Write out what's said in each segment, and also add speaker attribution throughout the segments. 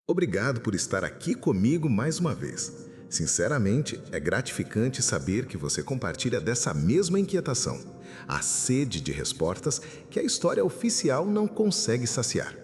Speaker 1: Obrigado por estar aqui comigo mais uma vez. Sinceramente, é gratificante saber que você compartilha dessa mesma inquietação, a sede de respostas que a história oficial não consegue saciar.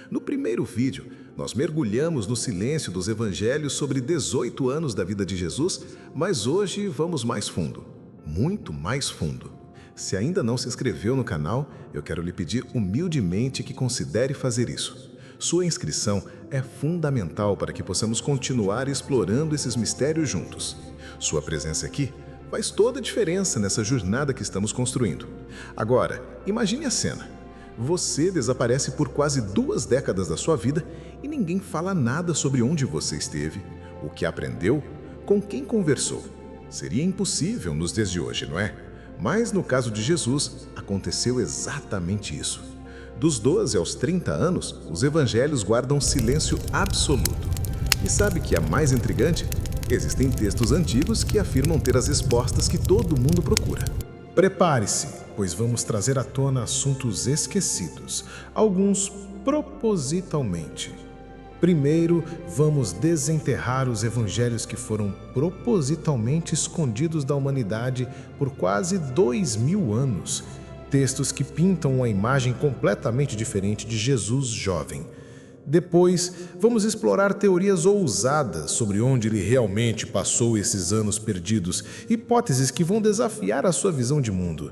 Speaker 1: No primeiro vídeo, nós mergulhamos no silêncio dos evangelhos sobre 18 anos da vida de Jesus, mas hoje vamos mais fundo, muito mais fundo. Se ainda não se inscreveu no canal, eu quero lhe pedir humildemente que considere fazer isso. Sua inscrição é fundamental para que possamos continuar explorando esses mistérios juntos. Sua presença aqui faz toda a diferença nessa jornada que estamos construindo. Agora, imagine a cena. Você desaparece por quase 2 décadas da sua vida e ninguém fala nada sobre onde você esteve, o que aprendeu, com quem conversou. Seria impossível nos dias de hoje, não é? Mas no caso de Jesus, aconteceu exatamente isso. Dos 12 aos 30 anos, os evangelhos guardam silêncio absoluto. E sabe que é mais intrigante? Existem textos antigos que afirmam ter as respostas que todo mundo procura. Prepare-se, pois vamos trazer à tona assuntos esquecidos, alguns propositalmente. Primeiro, vamos desenterrar os evangelhos que foram propositalmente escondidos da humanidade por quase 2000 anos. Textos que pintam uma imagem completamente diferente de Jesus jovem. Depois, vamos explorar teorias ousadas sobre onde ele realmente passou esses anos perdidos, hipóteses que vão desafiar a sua visão de mundo.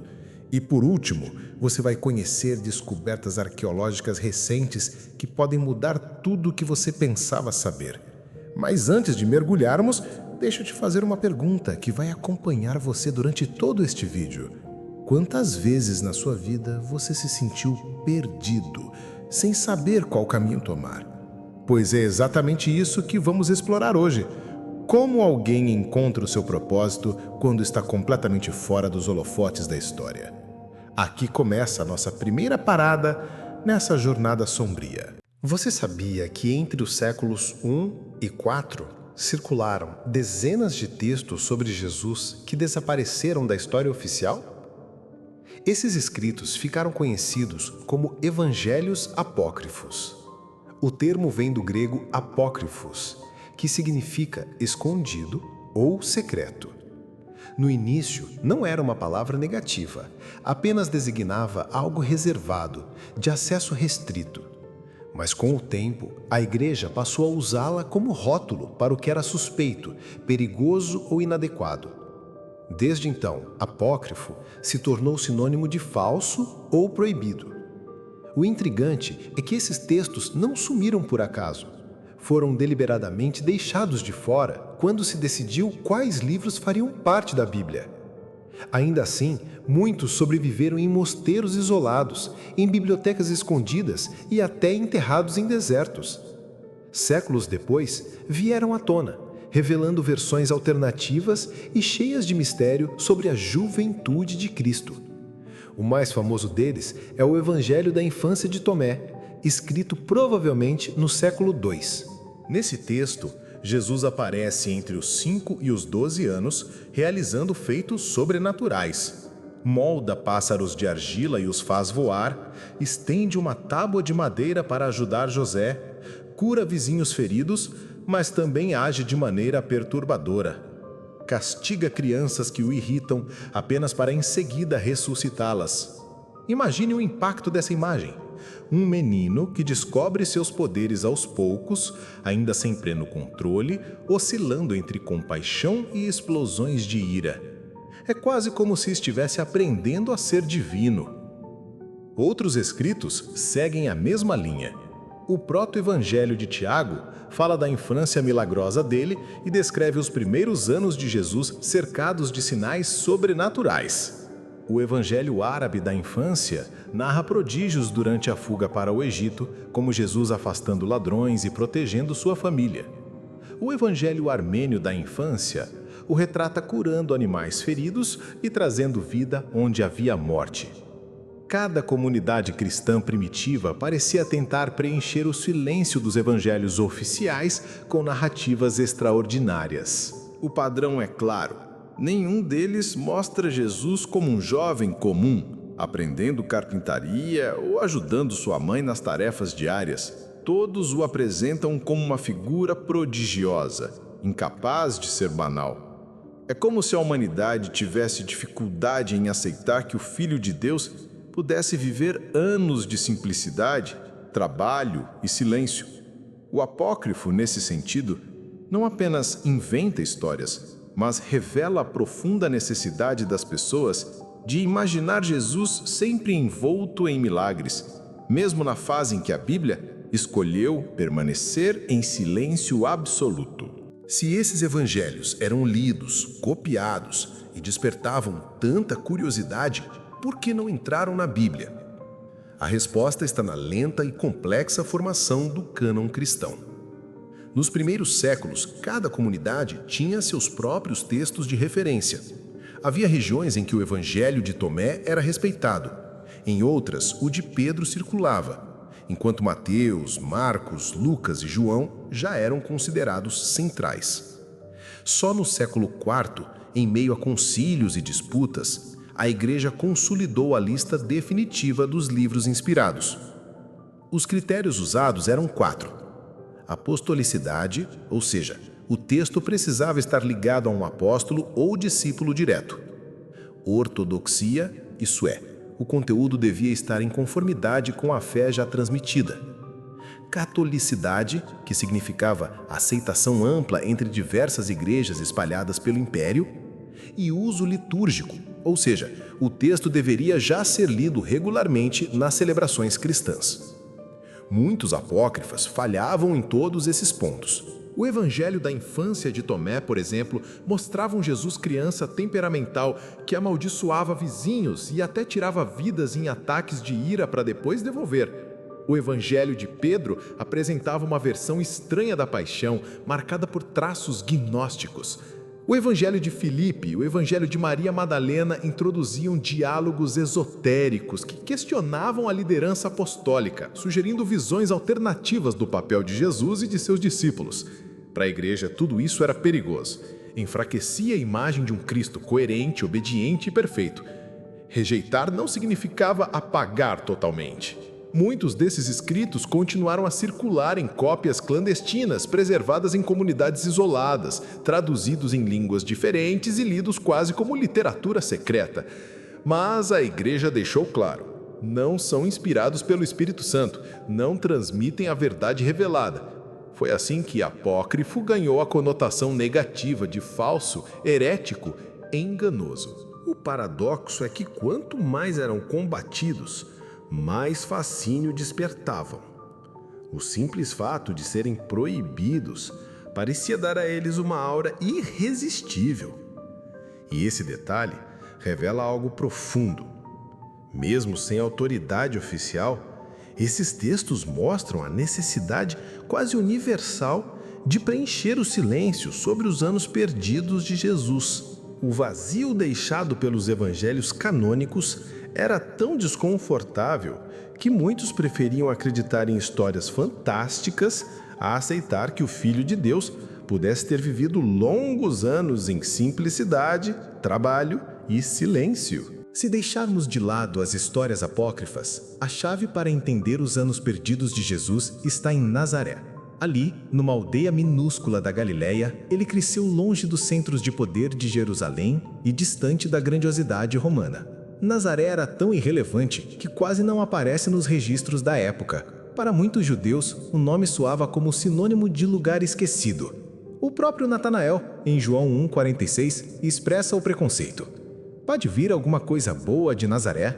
Speaker 1: E por último, você vai conhecer descobertas arqueológicas recentes que podem mudar tudo o que você pensava saber. Mas antes de mergulharmos, deixa eu te fazer uma pergunta que vai acompanhar você durante todo este vídeo. Quantas vezes na sua vida você se sentiu perdido, sem saber qual caminho tomar? Pois é exatamente isso que vamos explorar hoje. Como alguém encontra o seu propósito quando está completamente fora dos holofotes da história? Aqui começa a nossa primeira parada nessa jornada sombria. Você sabia que entre os séculos I e IV circularam dezenas de textos sobre Jesus que desapareceram da história oficial? Esses escritos ficaram conhecidos como evangelhos apócrifos. O termo vem do grego apócrifos, que significa escondido ou secreto. No início, não era uma palavra negativa, apenas designava algo reservado, de acesso restrito. Mas com o tempo, a Igreja passou a usá-la como rótulo para o que era suspeito, perigoso ou inadequado. Desde então, apócrifo se tornou sinônimo de falso ou proibido. O intrigante é que esses textos não sumiram por acaso. Foram deliberadamente deixados de fora quando se decidiu quais livros fariam parte da Bíblia. Ainda assim, muitos sobreviveram em mosteiros isolados, em bibliotecas escondidas e até enterrados em desertos. Séculos depois, vieram à tona, revelando versões alternativas e cheias de mistério sobre a juventude de Cristo. O mais famoso deles é o Evangelho da Infância de Tomé, escrito provavelmente no século II. Nesse texto, Jesus aparece entre os 5 e os 12 anos, realizando feitos sobrenaturais. Molda pássaros de argila e os faz voar, estende uma tábua de madeira para ajudar José, cura vizinhos feridos, mas também age de maneira perturbadora. Castiga crianças que o irritam apenas para em seguida ressuscitá-las. Imagine o impacto dessa imagem. Um menino que descobre seus poderes aos poucos, ainda sem pleno controle, oscilando entre compaixão e explosões de ira. É quase como se estivesse aprendendo a ser divino. Outros escritos seguem a mesma linha. O proto-evangelho de Tiago fala da infância milagrosa dele e descreve os primeiros anos de Jesus cercados de sinais sobrenaturais. O evangelho árabe da infância narra prodígios durante a fuga para o Egito, como Jesus afastando ladrões e protegendo sua família. O evangelho armênio da infância o retrata curando animais feridos e trazendo vida onde havia morte. Cada comunidade cristã primitiva parecia tentar preencher o silêncio dos evangelhos oficiais com narrativas extraordinárias. O padrão é claro: nenhum deles mostra Jesus como um jovem comum, aprendendo carpintaria ou ajudando sua mãe nas tarefas diárias.
Speaker 2: todos o apresentam como uma figura prodigiosa, incapaz de ser banal. É como se a humanidade tivesse dificuldade em aceitar que o Filho de Deus pudesse viver anos de simplicidade, trabalho e silêncio. O apócrifo, nesse sentido, não apenas inventa histórias, mas revela a profunda necessidade das pessoas de imaginar Jesus sempre envolto em milagres, mesmo na fase em que a Bíblia escolheu permanecer em silêncio absoluto.
Speaker 3: Se esses evangelhos eram lidos, copiados e despertavam tanta curiosidade, por que não entraram na Bíblia? A resposta está na lenta e complexa formação do cânon cristão. Nos primeiros séculos, cada comunidade tinha seus próprios textos de referência. Havia regiões em que o Evangelho de Tomé era respeitado, em outras, o de Pedro circulava, enquanto Mateus, Marcos, Lucas e João já eram considerados centrais. Só no século IV, em meio a concílios e disputas, a Igreja consolidou a lista definitiva dos livros inspirados. Os critérios usados eram 4. Apostolicidade, ou seja, o texto precisava estar ligado a um apóstolo ou discípulo direto. Ortodoxia, isso é, o conteúdo devia estar em conformidade com a fé já transmitida. Catolicidade, que significava aceitação ampla entre diversas igrejas espalhadas pelo império. E uso litúrgico, ou seja, o texto deveria já ser lido regularmente nas celebrações cristãs. Muitos apócrifas falhavam em todos esses pontos.
Speaker 1: O evangelho da infância de Tomé, por exemplo, mostrava um Jesus criança temperamental que amaldiçoava vizinhos e até tirava vidas em ataques de ira para depois devolver. O evangelho de Pedro apresentava uma versão estranha da paixão, marcada por traços gnósticos. O evangelho de Filipe e o evangelho de Maria Madalena introduziam diálogos esotéricos que questionavam a liderança apostólica, sugerindo visões alternativas do papel de Jesus e de seus discípulos. Para a igreja, tudo isso era perigoso. Enfraquecia a imagem de um Cristo coerente, obediente e perfeito. Rejeitar não significava apagar totalmente. Muitos desses escritos continuaram a circular em cópias clandestinas, preservadas em comunidades isoladas, traduzidos em línguas diferentes e lidos quase como literatura secreta. Mas a Igreja deixou claro: não são inspirados pelo Espírito Santo, não transmitem a verdade revelada. Foi assim que apócrifo ganhou a conotação negativa de falso, herético, enganoso.
Speaker 3: O paradoxo é que quanto mais eram combatidos, mais fascínio despertavam. O simples fato de serem proibidos parecia dar a eles uma aura irresistível. E esse detalhe revela algo profundo. Mesmo sem autoridade oficial, esses textos mostram a necessidade quase universal de preencher o silêncio sobre os anos perdidos de Jesus. O vazio deixado pelos evangelhos canônicos era tão desconfortável que muitos preferiam acreditar em histórias fantásticas a aceitar que o Filho de Deus pudesse ter vivido longos anos em simplicidade, trabalho e silêncio.
Speaker 4: Se deixarmos de lado as histórias apócrifas, a chave para entender os anos perdidos de Jesus está em Nazaré. Ali, numa aldeia minúscula da Galileia, ele cresceu longe dos centros de poder de Jerusalém e distante da grandiosidade romana. Nazaré era tão irrelevante que quase não aparece nos registros da época. Para muitos judeus, o nome soava como sinônimo de lugar esquecido. O próprio Natanael, em João 1,46, expressa o preconceito. Pode vir alguma coisa boa de Nazaré?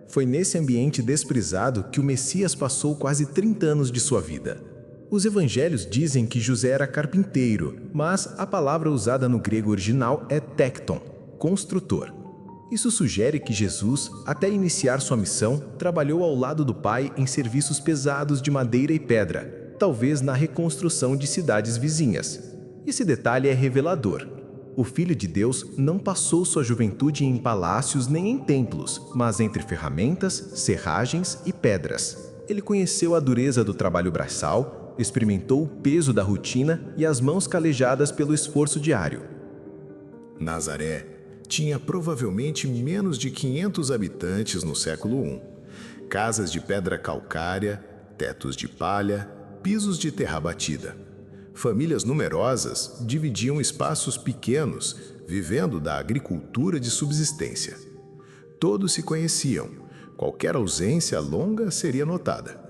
Speaker 4: Foi nesse ambiente desprezado que o Messias passou quase 30 anos de sua vida. Os evangelhos dizem que José era carpinteiro, mas a palavra usada no grego original é tekton, construtor. Isso sugere que Jesus, até iniciar sua missão, trabalhou ao lado do Pai em serviços pesados de madeira e pedra, talvez na reconstrução de cidades vizinhas. Esse detalhe é revelador. O Filho de Deus não passou sua juventude em palácios nem em templos, mas entre ferramentas, serragens e pedras. Ele conheceu a dureza do trabalho braçal, experimentou o peso da rotina e as mãos calejadas pelo esforço diário.
Speaker 3: Nazaré tinha provavelmente menos de 500 habitantes no século I. Casas de pedra calcária, tetos de palha,
Speaker 1: pisos de terra batida. Famílias numerosas dividiam espaços pequenos, vivendo da agricultura de subsistência. Todos se conheciam. Qualquer ausência longa seria notada.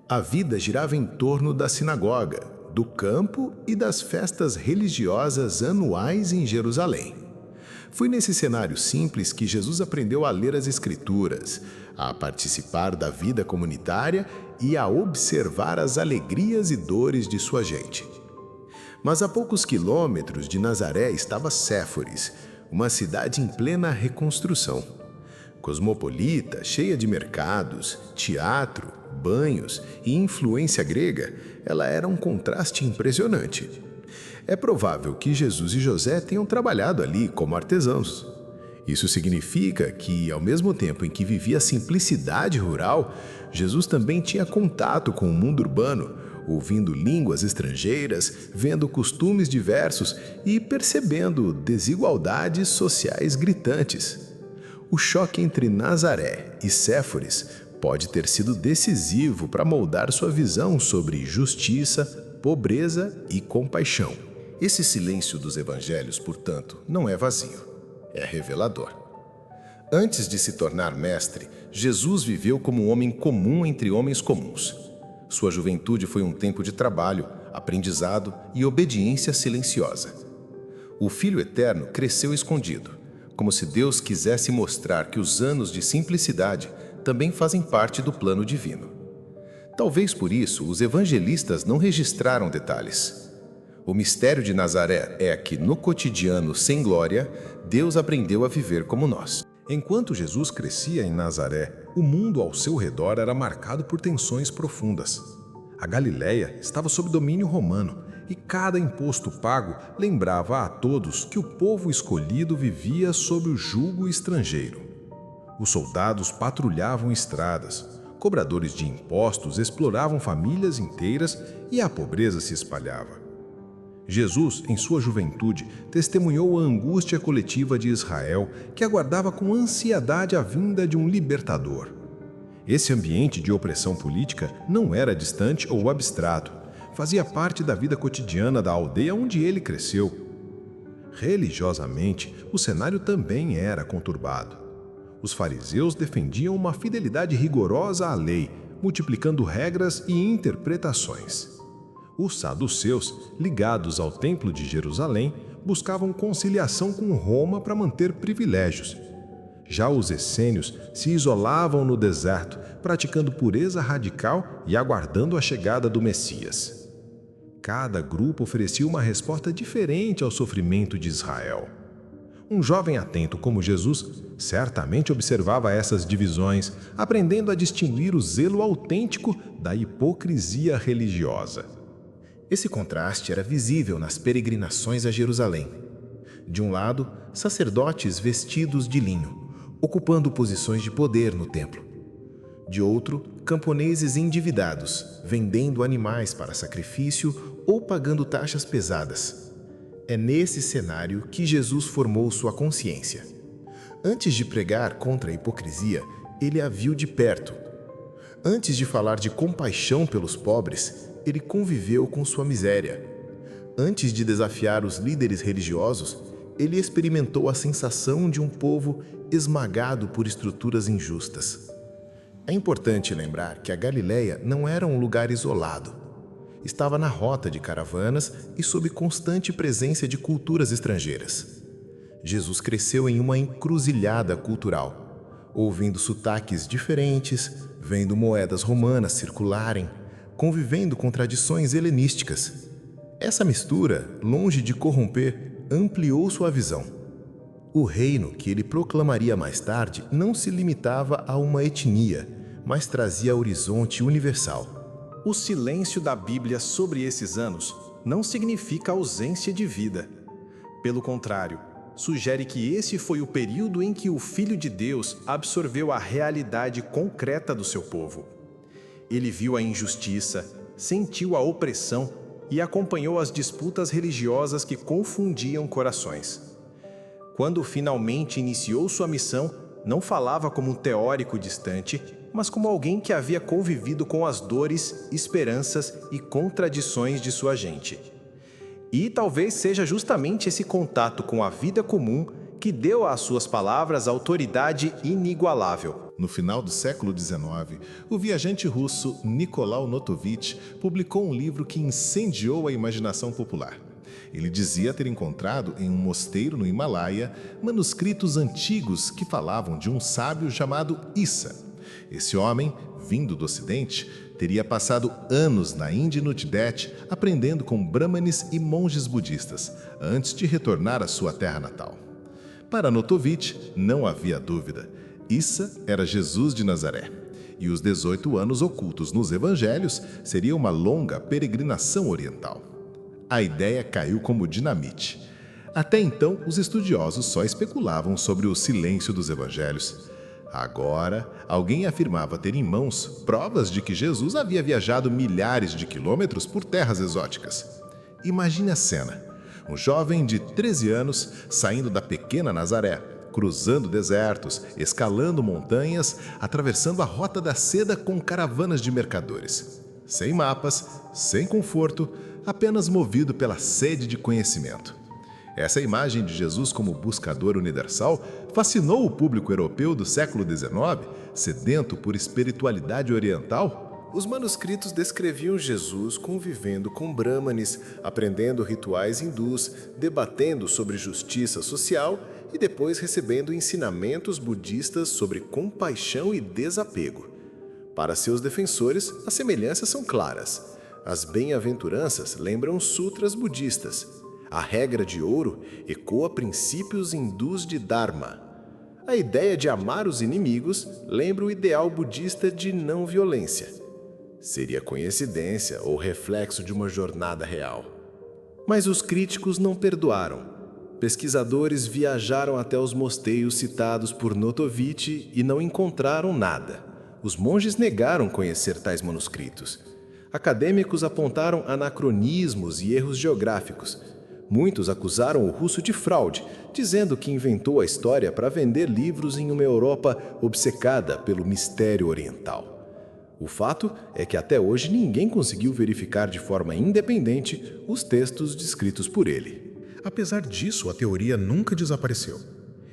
Speaker 1: A vida girava em torno da sinagoga, do campo e das festas religiosas anuais em Jerusalém. Foi nesse cenário simples que Jesus aprendeu a ler as Escrituras, a participar da vida comunitária e a observar as alegrias e dores de sua gente. Mas a poucos quilômetros de Nazaré estava Séforis, uma cidade em plena reconstrução. Cosmopolita, cheia de mercados, teatro, banhos e influência grega, ela era um contraste impressionante. É provável que Jesus e José tenham trabalhado ali como artesãos. Isso significa que, ao mesmo tempo em que vivia a simplicidade rural, Jesus também tinha contato com o mundo urbano, ouvindo línguas estrangeiras, vendo costumes diversos e percebendo desigualdades sociais gritantes. O choque entre Nazaré e Séforis pode ter sido decisivo para moldar sua visão sobre justiça, pobreza e compaixão.
Speaker 3: Esse silêncio dos evangelhos, portanto, não é vazio, é revelador. Antes de se tornar mestre, Jesus viveu como um homem comum entre homens comuns. Sua juventude foi um tempo de trabalho, aprendizado e obediência silenciosa. O Filho Eterno cresceu escondido, como se Deus quisesse mostrar que os anos de simplicidade também fazem parte do plano divino. Talvez por isso os evangelistas não registraram detalhes. O mistério de Nazaré é que, no cotidiano sem glória, Deus aprendeu a viver como nós.
Speaker 4: Enquanto Jesus crescia em Nazaré, o mundo ao seu redor era marcado por tensões profundas. A Galiléia estava sob domínio romano e cada imposto pago lembrava a todos que o povo escolhido vivia sob o jugo estrangeiro. Os soldados patrulhavam estradas, cobradores de impostos exploravam famílias inteiras e a pobreza se espalhava. Jesus, em sua juventude, testemunhou a angústia coletiva de Israel, que aguardava com ansiedade a vinda de um libertador. Esse ambiente de opressão política não era distante ou abstrato, fazia parte da vida cotidiana da aldeia onde ele cresceu. Religiosamente, o cenário também era conturbado. Os fariseus defendiam uma fidelidade rigorosa à lei, multiplicando regras e interpretações. Os saduceus, ligados ao Templo de Jerusalém, buscavam conciliação com Roma para manter privilégios. Já os essênios se isolavam no deserto, praticando pureza radical e aguardando a chegada do Messias. Cada grupo oferecia uma resposta diferente ao sofrimento de Israel. Um jovem atento como Jesus certamente observava essas divisões, aprendendo a distinguir o zelo autêntico da hipocrisia religiosa.
Speaker 5: Esse contraste era visível nas peregrinações a Jerusalém. De um lado, sacerdotes vestidos de linho, ocupando posições de poder no templo. De outro, camponeses endividados, vendendo animais para sacrifício ou pagando taxas pesadas. É nesse cenário que Jesus formou sua consciência. Antes de pregar contra a hipocrisia, ele a viu de perto. Antes de falar de compaixão pelos pobres, ele conviveu com sua miséria. Antes de desafiar os líderes religiosos, ele experimentou a sensação de um povo esmagado por estruturas injustas. É importante lembrar que a Galiléia não era um lugar isolado. Estava na rota de caravanas e sob constante presença de culturas estrangeiras. Jesus cresceu em uma encruzilhada cultural, ouvindo sotaques diferentes, vendo moedas romanas circularem, convivendo com tradições helenísticas. Essa mistura, longe de corromper, ampliou sua visão. O reino que ele proclamaria mais tarde não se limitava a uma etnia, mas trazia horizonte universal.
Speaker 4: O silêncio da Bíblia sobre esses anos não significa ausência de vida. Pelo contrário, sugere que esse foi o período em que o Filho de Deus absorveu a realidade concreta do seu povo. Ele viu a injustiça, sentiu a opressão e acompanhou as disputas religiosas que confundiam corações. Quando finalmente iniciou sua missão, não falava como um teórico distante, mas como alguém que havia convivido com as dores, esperanças e contradições de sua gente. E talvez seja justamente esse contato com a vida comum que deu às suas palavras autoridade inigualável.
Speaker 5: No final do século XIX, o viajante russo Nicolau Notovitch publicou um livro que incendiou a imaginação popular. Ele dizia ter encontrado em um mosteiro no Himalaia manuscritos antigos que falavam de um sábio chamado Issa. Esse homem, vindo do Ocidente, teria passado anos na Índia e no Tibete aprendendo com brahmanes e monges budistas, antes de retornar à sua terra natal. Para Notovitch, não havia dúvida. Issa era Jesus de Nazaré. E os 18 anos ocultos nos evangelhos seria uma longa peregrinação oriental. A ideia caiu como dinamite. Até então, os estudiosos só especulavam sobre o silêncio dos evangelhos. Agora, alguém afirmava ter em mãos provas de que Jesus havia viajado milhares de quilômetros por terras exóticas. Imagine a cena. Um jovem de 13 anos saindo da pequena Nazaré, cruzando desertos, escalando montanhas, atravessando a Rota da Seda com caravanas de mercadores. Sem mapas, sem conforto, apenas movido pela sede de conhecimento. Essa imagem de Jesus como buscador universal fascinou o público europeu do século XIX, sedento por espiritualidade oriental. Os manuscritos descreviam Jesus convivendo com brahmanes, aprendendo rituais hindus, debatendo sobre justiça social e depois recebendo ensinamentos budistas sobre compaixão e desapego. Para seus defensores, as semelhanças são claras. As bem-aventuranças lembram sutras budistas. A regra de ouro ecoa princípios hindus de Dharma. A ideia de amar os inimigos lembra o ideal budista de não violência. Seria coincidência ou reflexo de uma jornada real. Mas os críticos não perdoaram. Pesquisadores viajaram até os mosteiros citados por Notovitch e não encontraram nada. Os monges negaram conhecer tais manuscritos. Acadêmicos apontaram anacronismos e erros geográficos. Muitos acusaram o russo de fraude, dizendo que inventou a história para vender livros em uma Europa obcecada pelo mistério oriental. O fato é que até hoje ninguém conseguiu verificar de forma independente os textos descritos por ele.
Speaker 6: Apesar disso, a teoria nunca desapareceu.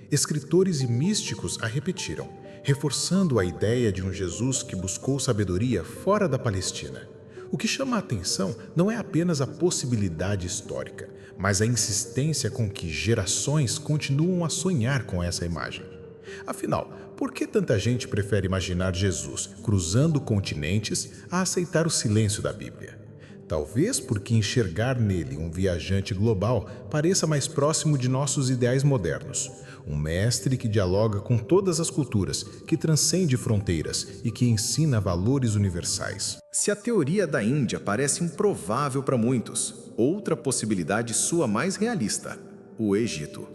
Speaker 6: Escritores e místicos a repetiram, reforçando a ideia de um Jesus que buscou sabedoria fora da Palestina. O que chama a atenção não é apenas a possibilidade histórica, mas a insistência com que gerações continuam a sonhar com essa imagem. Afinal, por que tanta gente prefere imaginar Jesus cruzando continentes a aceitar o silêncio da Bíblia? Talvez porque enxergar nele um viajante global pareça mais próximo de nossos ideais modernos. Um mestre que dialoga com todas as culturas, que transcende fronteiras e que ensina valores universais.
Speaker 4: Se a teoria da Índia parece improvável para muitos, outra possibilidade soa mais realista: o Egito.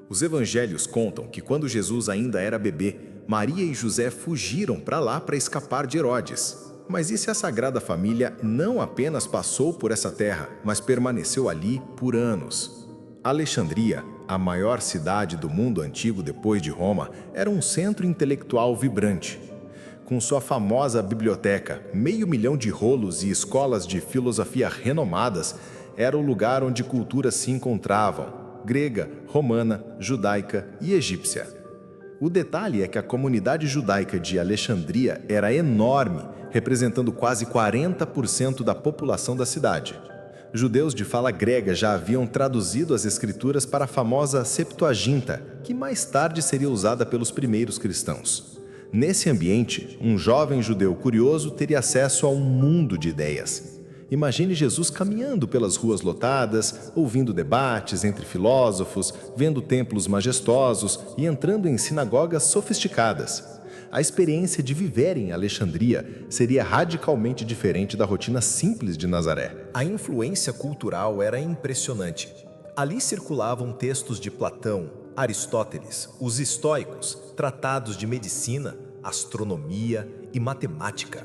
Speaker 4: Os evangelhos contam que quando Jesus ainda era bebê, Maria e José fugiram para lá para escapar de Herodes. Mas e se a Sagrada Família não apenas passou por essa terra, mas permaneceu ali por anos? Alexandria, a maior cidade do mundo antigo depois de Roma, era um centro intelectual vibrante. Com sua famosa biblioteca, 500 mil de rolos e escolas de filosofia renomadas, era o lugar onde culturas se encontravam: grega, romana, judaica e egípcia. O detalhe é que a comunidade judaica de Alexandria era enorme, representando quase 40% da população da cidade. Judeus de fala grega já haviam traduzido as escrituras para a famosa Septuaginta, que mais tarde seria usada pelos primeiros cristãos. Nesse ambiente, um jovem judeu curioso teria acesso a um mundo de ideias. Imagine Jesus caminhando pelas ruas lotadas, ouvindo debates entre filósofos, vendo templos majestosos e entrando em sinagogas sofisticadas. A experiência de viver em Alexandria seria radicalmente diferente da rotina simples de Nazaré.
Speaker 7: A influência cultural era impressionante. Ali circulavam textos de Platão, Aristóteles, os estoicos, tratados de medicina, astronomia e matemática.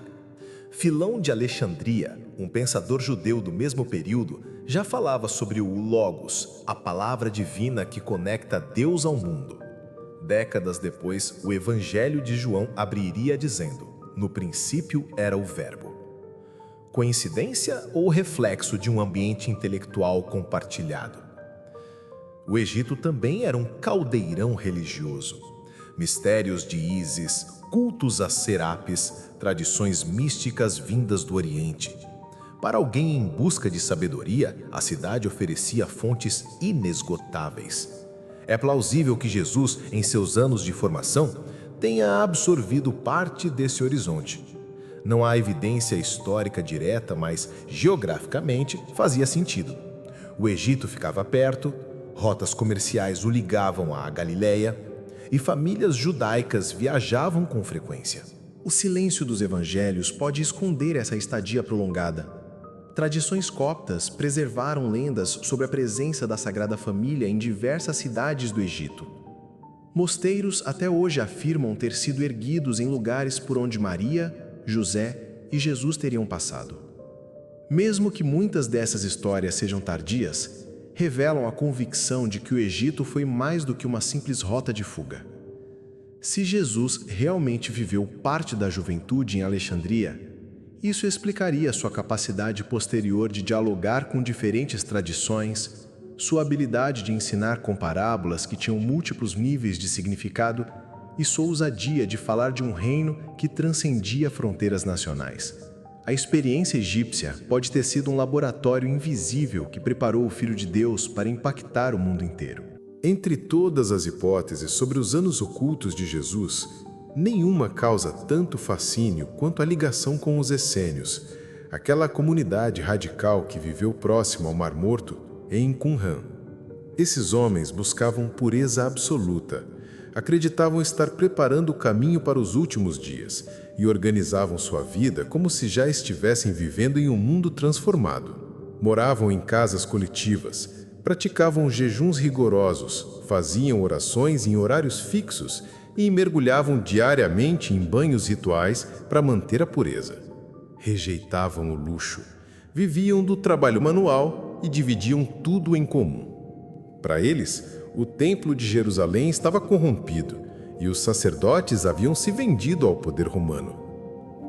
Speaker 7: Filão de Alexandria, um pensador judeu do mesmo período, já falava sobre o Logos, a palavra divina que conecta Deus ao mundo. Décadas depois, o Evangelho de João abriria dizendo: "No princípio era o Verbo". Coincidência ou reflexo de um ambiente intelectual compartilhado? O Egito também era um caldeirão religioso. Mistérios de Ísis, cultos a Serapis, tradições místicas vindas do Oriente. Para alguém em busca de sabedoria, a cidade oferecia fontes inesgotáveis. É plausível que Jesus, em seus anos de formação, tenha absorvido parte desse horizonte. Não há evidência histórica direta, mas geograficamente fazia sentido. O Egito ficava perto, rotas comerciais o ligavam à Galileia e famílias judaicas viajavam com frequência.
Speaker 4: O silêncio dos evangelhos pode esconder essa estadia prolongada. Tradições coptas preservaram lendas sobre a presença da Sagrada Família em diversas cidades do Egito. Mosteiros até hoje afirmam ter sido erguidos em lugares por onde Maria, José e Jesus teriam passado. Mesmo que muitas dessas histórias sejam tardias, revelam a convicção de que o Egito foi mais do que uma simples rota de fuga. Se Jesus realmente viveu parte da juventude em Alexandria, isso explicaria sua capacidade posterior de dialogar com diferentes tradições, sua habilidade de ensinar com parábolas que tinham múltiplos níveis de significado e sua ousadia de falar de um reino que transcendia fronteiras nacionais. A experiência egípcia pode ter sido um laboratório invisível que preparou o Filho de Deus para impactar o mundo inteiro.
Speaker 6: Entre todas as hipóteses sobre os anos ocultos de Jesus, nenhuma causa tanto fascínio quanto a ligação com os essênios, aquela comunidade radical que viveu próximo ao Mar Morto em Qumran. Esses homens buscavam pureza absoluta, acreditavam estar preparando o caminho para os últimos dias e organizavam sua vida como se já estivessem vivendo em um mundo transformado. Moravam em casas coletivas, praticavam jejuns rigorosos, faziam orações em horários fixos e mergulhavam diariamente em banhos rituais para manter a pureza. Rejeitavam o luxo, viviam do trabalho manual e dividiam tudo em comum. Para eles, o Templo de Jerusalém estava corrompido e os sacerdotes haviam se vendido ao poder romano.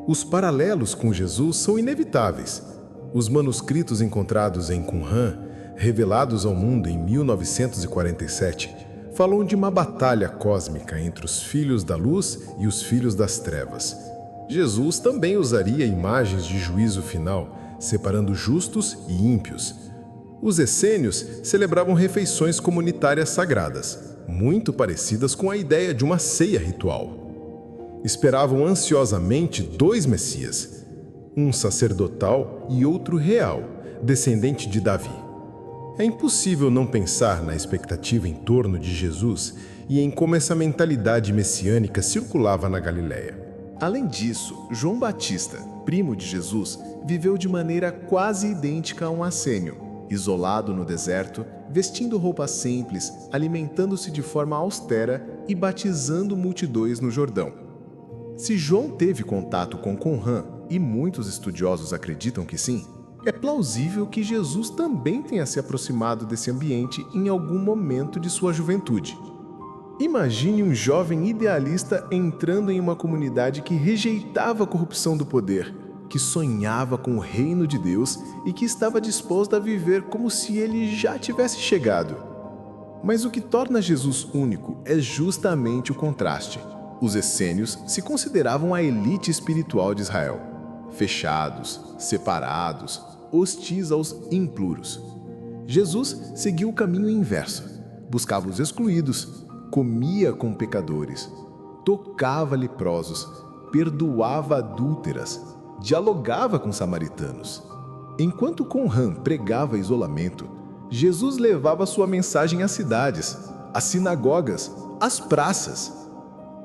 Speaker 6: Os paralelos com Jesus são inevitáveis. Os manuscritos encontrados em Qumran, revelados ao mundo em 1947, falam de uma batalha cósmica entre os filhos da luz e os filhos das trevas. Jesus também usaria imagens de juízo final, separando justos e ímpios. Os essênios celebravam refeições comunitárias sagradas, muito parecidas com a ideia de uma ceia ritual. Esperavam ansiosamente dois Messias, um sacerdotal e outro real, descendente de Davi. É impossível não pensar na expectativa em torno de Jesus e em como essa mentalidade messiânica circulava na Galileia.
Speaker 4: Além disso, João Batista, primo de Jesus, viveu de maneira quase idêntica a um essênio, isolado no deserto, vestindo roupas simples, alimentando-se de forma austera e batizando multidões no Jordão. Se João teve contato com Qumran, e muitos estudiosos acreditam que sim, é plausível que Jesus também tenha se aproximado desse ambiente em algum momento de sua juventude. Imagine um jovem idealista entrando em uma comunidade que rejeitava a corrupção do poder, que sonhava com o reino de Deus e que estava disposto a viver como se ele já tivesse chegado. Mas o que torna Jesus único é justamente o contraste. Os essênios se consideravam a elite espiritual de Israel, fechados, separados, hostis aos impuros. Jesus seguiu o caminho inverso, buscava os excluídos, comia com pecadores, tocava leprosos, perdoava adúlteras, dialogava com samaritanos. Enquanto Qumran pregava isolamento, Jesus levava sua mensagem às cidades, às sinagogas, às praças.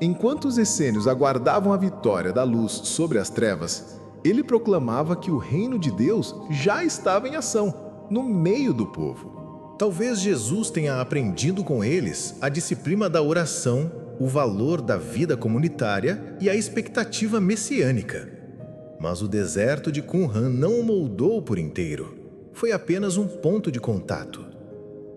Speaker 4: Enquanto os essênios aguardavam a vitória da luz sobre as trevas, ele proclamava que o reino de Deus já estava em ação, no meio do povo.
Speaker 5: Talvez Jesus tenha aprendido com eles a disciplina da oração, o valor da vida comunitária e a expectativa messiânica. Mas o deserto de Qumran não o moldou por inteiro. Foi apenas um ponto de contato.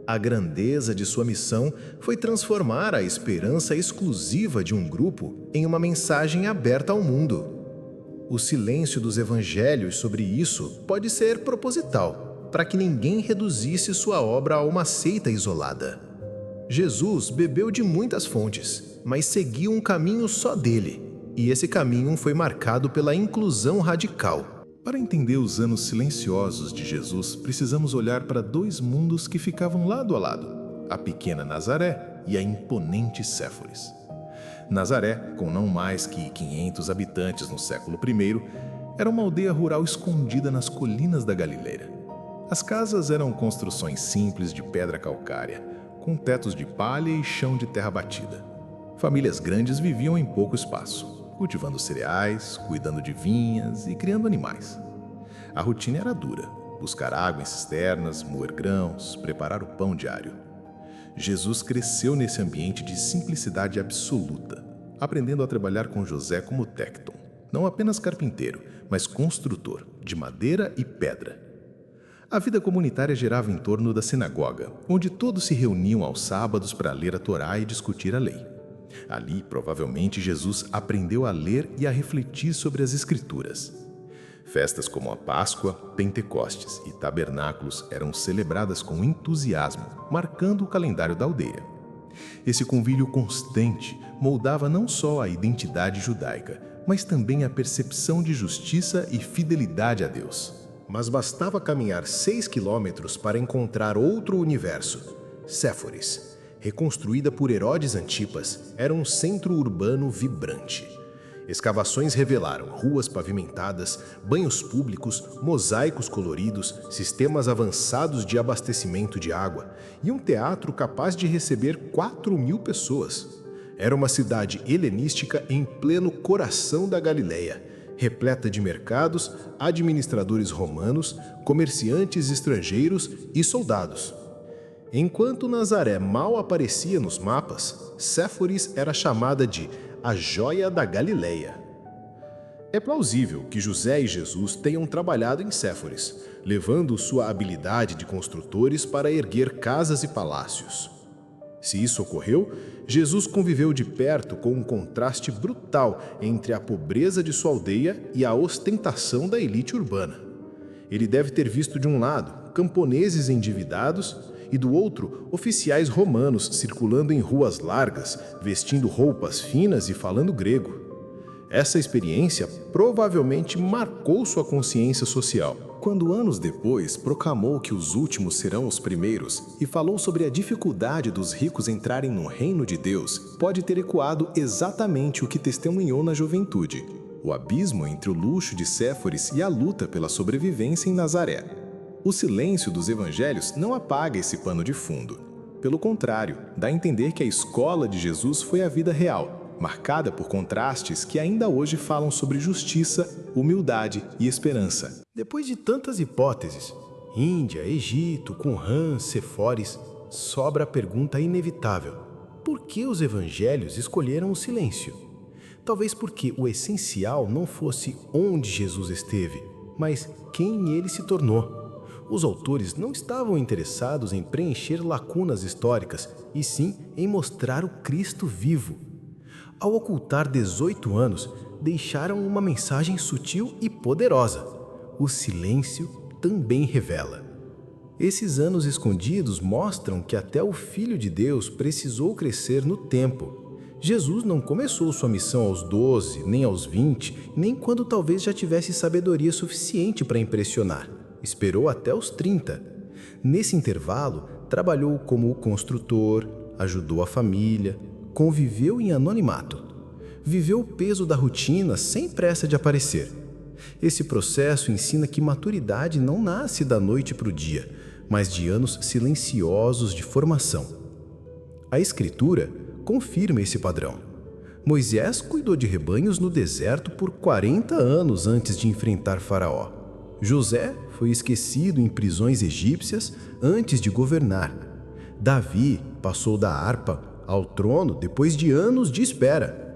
Speaker 5: A grandeza de sua missão foi transformar a esperança exclusiva de um grupo em uma mensagem aberta ao mundo. O silêncio dos evangelhos sobre isso pode ser proposital, para que ninguém reduzisse sua obra a uma seita isolada. Jesus bebeu de muitas fontes, mas seguiu um caminho só dele, e esse caminho foi marcado pela inclusão radical.
Speaker 4: Para entender os anos silenciosos de Jesus, precisamos olhar para dois mundos que ficavam lado a lado: a pequena Nazaré e a imponente Séforis. Nazaré, com não mais que 500 habitantes no século I, era uma aldeia rural escondida nas colinas da Galileia. As casas eram construções simples de pedra calcária, com tetos de palha e chão de terra batida. Famílias grandes viviam em pouco espaço, cultivando cereais, cuidando de vinhas e criando animais. A rotina era dura: buscar água em cisternas, moer grãos, preparar o pão diário. Jesus cresceu nesse ambiente de simplicidade absoluta, aprendendo a trabalhar com José como tecton, não apenas carpinteiro, mas construtor de madeira e pedra. A vida comunitária girava em torno da sinagoga, onde todos se reuniam aos sábados para ler a Torá e discutir a lei. Ali, provavelmente, Jesus aprendeu a ler e a refletir sobre as Escrituras. Festas como a Páscoa, Pentecostes e Tabernáculos eram celebradas com entusiasmo, marcando o calendário da aldeia. Esse convívio constante moldava não só a identidade judaica, mas também a percepção de justiça e fidelidade a Deus.
Speaker 5: Mas bastava caminhar 6 quilômetros para encontrar outro universo. Séforis, reconstruída por Herodes Antipas, era um centro urbano vibrante. Escavações revelaram ruas pavimentadas, banhos públicos, mosaicos coloridos, sistemas avançados de abastecimento de água e um teatro capaz de receber 4.000 pessoas. Era uma cidade helenística em pleno coração da Galileia, repleta de mercados, administradores romanos, comerciantes estrangeiros e soldados. Enquanto Nazaré mal aparecia nos mapas, Séforis era chamada de a joia da Galileia. É plausível que José e Jesus tenham trabalhado em Séforis, levando sua habilidade de construtores para erguer casas e palácios. Se isso ocorreu, Jesus conviveu de perto com um contraste brutal entre a pobreza de sua aldeia e a ostentação da elite urbana. Ele deve ter visto de um lado camponeses endividados e do outro oficiais romanos circulando em ruas largas, vestindo roupas finas e falando grego. Essa experiência provavelmente marcou sua consciência social.
Speaker 7: Quando anos depois proclamou que os últimos serão os primeiros e falou sobre a dificuldade dos ricos entrarem no reino de Deus, pode ter ecoado exatamente o que testemunhou na juventude: o abismo entre o luxo de Séforis e a luta pela sobrevivência em Nazaré. O silêncio dos evangelhos não apaga esse pano de fundo. Pelo contrário, dá a entender que a escola de Jesus foi a vida real, marcada por contrastes que ainda hoje falam sobre justiça, humildade e esperança.
Speaker 5: Depois de tantas hipóteses, Índia, Egito, Qumran, Séforis, sobra a pergunta inevitável: por que os evangelhos escolheram o silêncio? Talvez porque o essencial não fosse onde Jesus esteve, mas quem ele se tornou. Os autores não estavam interessados em preencher lacunas históricas, e sim em mostrar o Cristo vivo. Ao ocultar 18 anos, deixaram uma mensagem sutil e poderosa: o silêncio também revela. Esses anos escondidos mostram que até o Filho de Deus precisou crescer no tempo. Jesus não começou sua missão aos 12, nem aos 20, nem quando talvez já tivesse sabedoria suficiente para impressionar. Esperou até os 30. Nesse intervalo, trabalhou como construtor, ajudou a família, conviveu em anonimato. Viveu o peso da rotina sem pressa de aparecer. Esse processo ensina que maturidade não nasce da noite para o dia, mas de anos silenciosos de formação. A Escritura confirma esse padrão. Moisés cuidou de rebanhos no deserto por 40 anos antes de enfrentar Faraó. José foi esquecido em prisões egípcias antes de governar. Davi passou da harpa ao trono depois de anos de espera.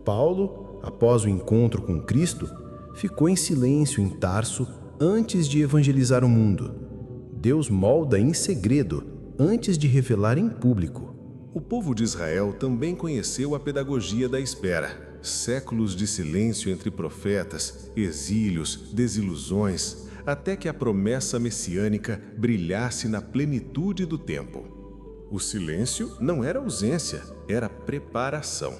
Speaker 5: Paulo, após o encontro com Cristo, ficou em silêncio em Tarso antes de evangelizar o mundo. Deus molda em segredo antes de revelar em público.
Speaker 2: O povo de Israel também conheceu a pedagogia da espera. Séculos de silêncio entre profetas, exílios, desilusões, até que a promessa messiânica brilhasse na plenitude do tempo. O silêncio não era ausência, era preparação.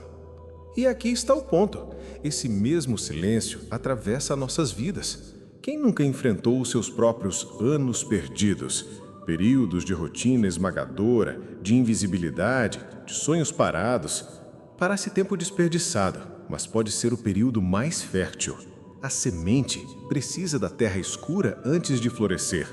Speaker 2: E aqui está o ponto. Esse mesmo silêncio atravessa nossas vidas. Quem nunca enfrentou os seus próprios anos perdidos? Períodos de rotina esmagadora, de invisibilidade, de sonhos parados. Parece tempo desperdiçado, mas pode ser o período mais fértil. A semente precisa da terra escura antes de florescer.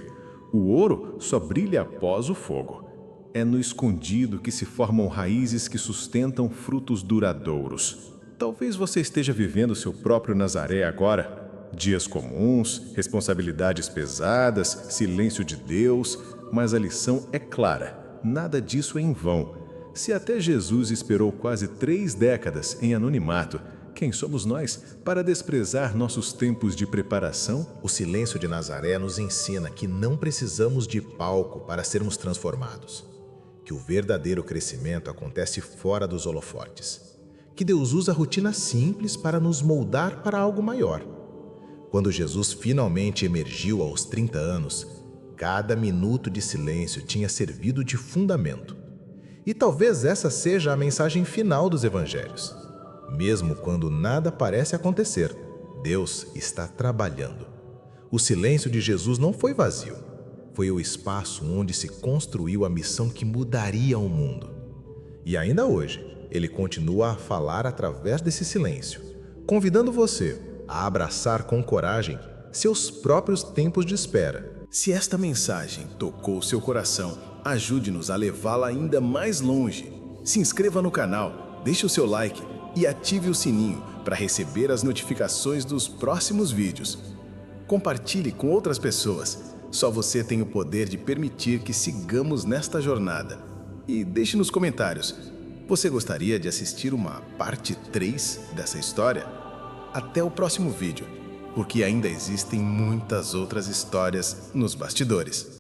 Speaker 2: O ouro só brilha após o fogo. É no escondido que se formam raízes que sustentam frutos duradouros. Talvez você esteja vivendo seu próprio Nazaré agora. Dias comuns, responsabilidades pesadas, silêncio de Deus, mas a lição é clara: nada disso é em vão. Se até Jesus esperou quase 3 décadas em anonimato, quem somos nós para desprezar nossos tempos de preparação?
Speaker 5: O silêncio de Nazaré nos ensina que não precisamos de palco para sermos transformados, que o verdadeiro crescimento acontece fora dos holofotes, que Deus usa rotinas simples para nos moldar para algo maior. Quando Jesus finalmente emergiu aos 30 anos, cada minuto de silêncio tinha servido de fundamento. E talvez essa seja a mensagem final dos evangelhos. Mesmo quando nada parece acontecer, Deus está trabalhando. O silêncio de Jesus não foi vazio. Foi o espaço onde se construiu a missão que mudaria o mundo. E ainda hoje, ele continua a falar através desse silêncio, convidando você a abraçar com coragem seus próprios tempos de espera.
Speaker 3: Se esta mensagem tocou seu coração, ajude-nos a levá-la ainda mais longe. Se inscreva no canal, deixe o seu like e ative o sininho para receber as notificações dos próximos vídeos. Compartilhe com outras pessoas. Só você tem o poder de permitir que sigamos nesta jornada. E deixe nos comentários, você gostaria de assistir uma parte 3 dessa história? Até o próximo vídeo, porque ainda existem muitas outras histórias nos bastidores.